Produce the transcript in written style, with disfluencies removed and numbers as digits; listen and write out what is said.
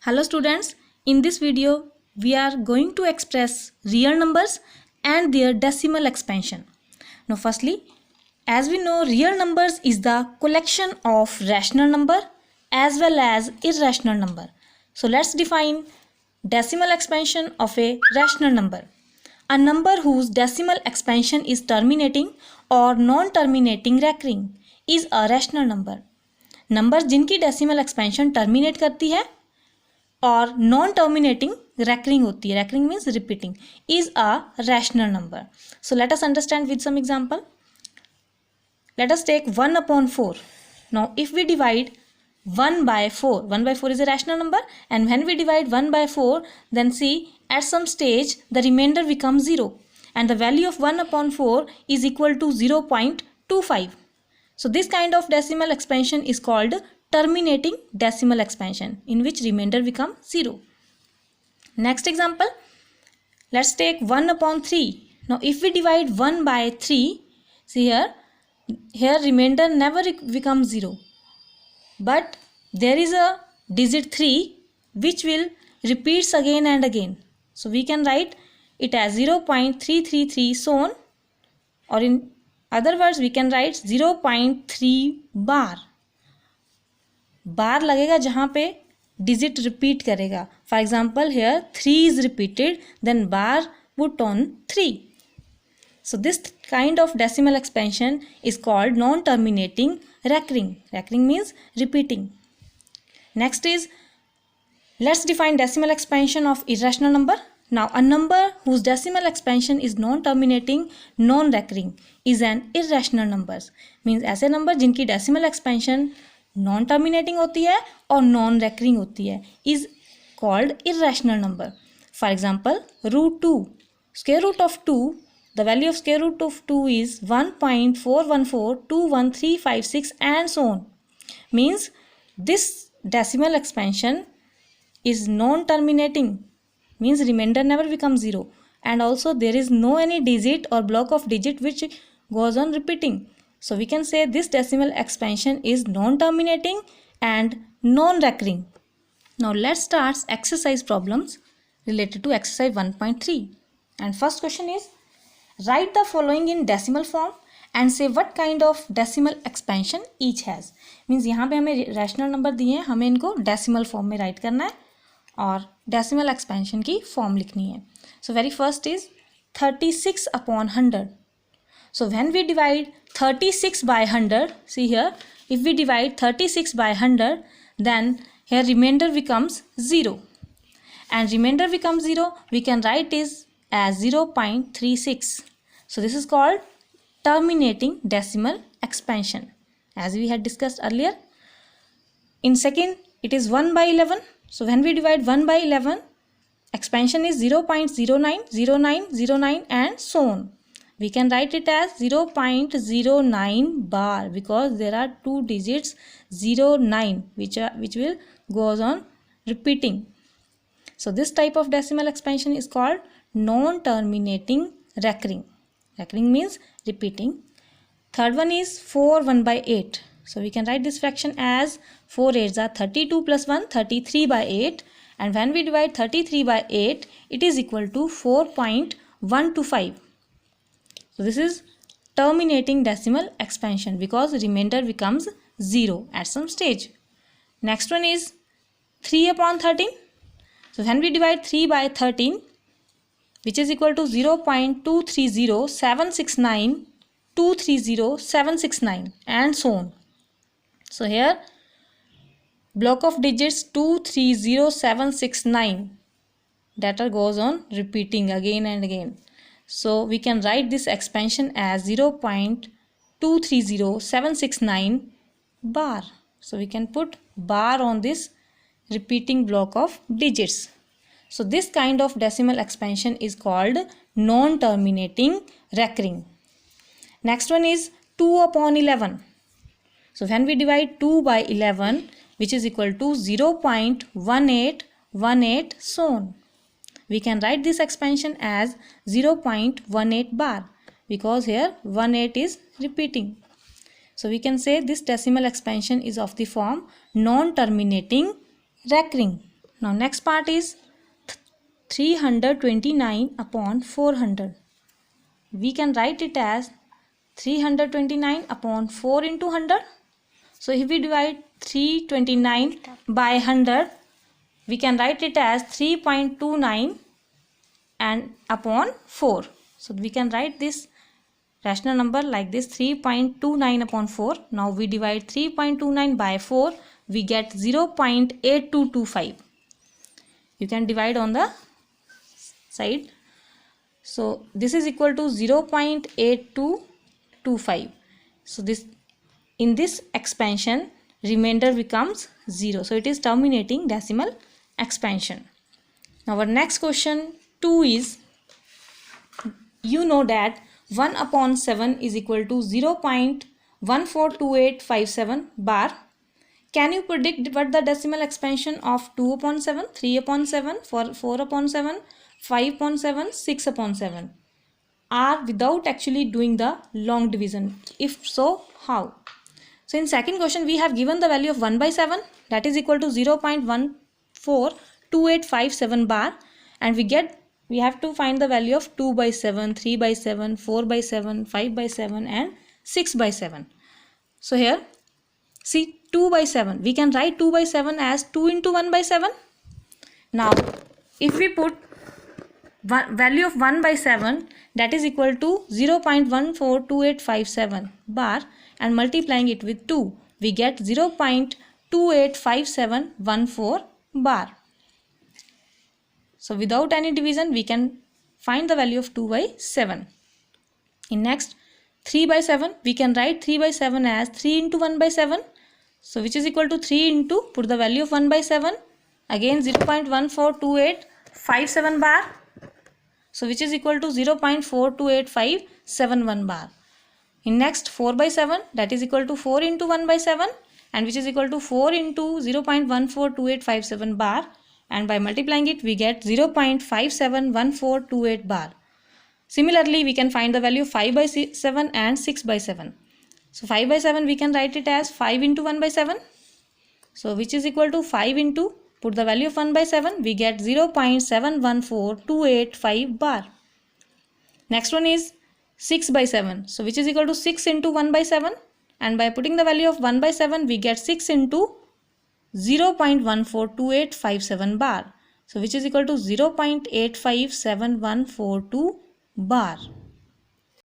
Hello students, in this video we are going to express real numbers and their decimal expansion. Now firstly, as we know, real numbers is the collection of rational number as well as irrational number. So let's define decimal expansion of a rational number. A number whose decimal expansion is terminating or non-terminating recurring is a rational number. Number जिनकी decimal expansion terminate करती है और non terminating recurring होती है. recurring means repeating is a rational number. So let us understand with some example. Let us take 1/4. Now if we divide 1 by 4, 1 by 4 is a rational number, and when we divide 1 by 4, then see at some stage the remainder becomes 0 and the value of 1/4 is equal to 0.25. So this kind of decimal expansion is called terminating decimal expansion, in which remainder becomes 0. Next example, let's take 1/3. Now if we divide 1 by 3, see here remainder never becomes 0, but there is a digit 3 which will repeats again and again. So we can write it as 0.333 so on, or in other words we can write 0.3 bar. बार लगेगा जहाँ पे digit repeat करेगा. For example hair 3 is repeated, then bar put on 3. So this kind of decimal expansion is called non-terminating recurring. Recurring means repeating. Next is, let's define decimal expansion of irrational number. Now a number whose decimal expansion is non-terminating, non-recurring is an irrational number. Means ऐसे number जिनकी decimal expansion non-terminating होती है और non-recurring होती है is called irrational number. For example, √2. Square root of 2, the value of square root of 2 is 1.41421356 and so on. Means this decimal expansion is non-terminating, means remainder never becomes 0, and also there is no any digit or block of digit which goes on repeating. So we can say this decimal expansion is non-terminating and non-recurring. Now let's start exercise problems related to exercise 1.3. And first question is, write the following in decimal form and say what kind of decimal expansion each has. Means यहाँ पे हमें rational number दिए हैं, हमें इनको decimal form में write करना है और decimal expansion की form लिखनी है. So very first is 36/100. So when we divide 36 by 100, see here, if we divide 36 by 100, then here remainder becomes 0. And remainder becomes 0, we can write is as 0.36. So this is called terminating decimal expansion, as we had discussed earlier. In second, it is 1 by 11. So when we divide 1 by 11, expansion is 0.090909 and so on. We can write it as 0.09 bar because there are two digits 09 which will goes on repeating. So this type of decimal expansion is called non-terminating recurring. Recurring means repeating. Third one is 4/1/8. So we can write this fraction as 4 8s are 32 plus 1, 33 by 8, and when we divide 33 by 8, it is equal to 4.125. So this is terminating decimal expansion because remainder becomes 0 at some stage. Next one is 3/13. So when we divide 3 by 13, which is equal to 0.230769230769 and so on. So here block of digits 230769 that goes on repeating again and again. So we can write this expansion as 0.230769 bar. So we can put bar on this repeating block of digits. So this kind of decimal expansion is called non-terminating recurring. Next one is 2/11. So when we divide 2 by 11, which is equal to 0.1818 so on. We can write this expansion as 0.18 bar because here 18 is repeating. So we can say this decimal expansion is of the form non-terminating recurring. Now next part is 329 upon 400. We can write it as 329 upon 4 into 100. So if we divide 329 by 100, we can write it as 3.29 and upon 4. So we can write this rational number like this, 3.29 upon 4. Now we divide 3.29 by 4, we get 0.8225. You can divide on the side. So this is equal to 0.8225. So this, in this expansion, remainder becomes 0. So it is terminating decimal expansion. Now our next question 2 is, you know that 1 upon 7 is equal to 0.142857 bar. Can you predict what the decimal expansion of 2 upon 7, 3 upon 7, 4 upon 7, 5 upon 7, 6 upon 7 are without actually doing the long division? If so, how? So in second question we have given the value of 1 by 7, that is equal to 0.142857 bar, and we have to find the value of 2 by 7, 3 by 7, 4 by 7, 5 by 7 and 6 by 7. So here see 2 by 7, we can write 2 by 7 as 2 into 1 by 7. Now if we put value of 1 by 7, that is equal to 0.142857 bar, and multiplying it with 2, we get 0.285714 bar. So without any division we can find the value of 2 by 7. In next 3 by 7, we can write 3 by 7 as 3 into 1 by 7. So which is equal to 3 into, put the value of 1 by 7, again 0.142857 bar. So which is equal to 0.428571 bar. In next 4 by 7, that is equal to 4 into 1 by 7, and which is equal to 4 into 0.142857 bar, and by multiplying it we get 0.571428 bar. Similarly we can find the value of 5 by 7 and 6 by 7. So 5 by 7 we can write it as 5 into 1 by 7. So which is equal to 5 into, put the value of 1 by 7, we get 0.714285 bar. Next one is 6 by 7. So which is equal to 6 into 1 by 7, and by putting the value of 1 by 7 we get 6 into 0.142857 bar. So which is equal to 0.857142 bar.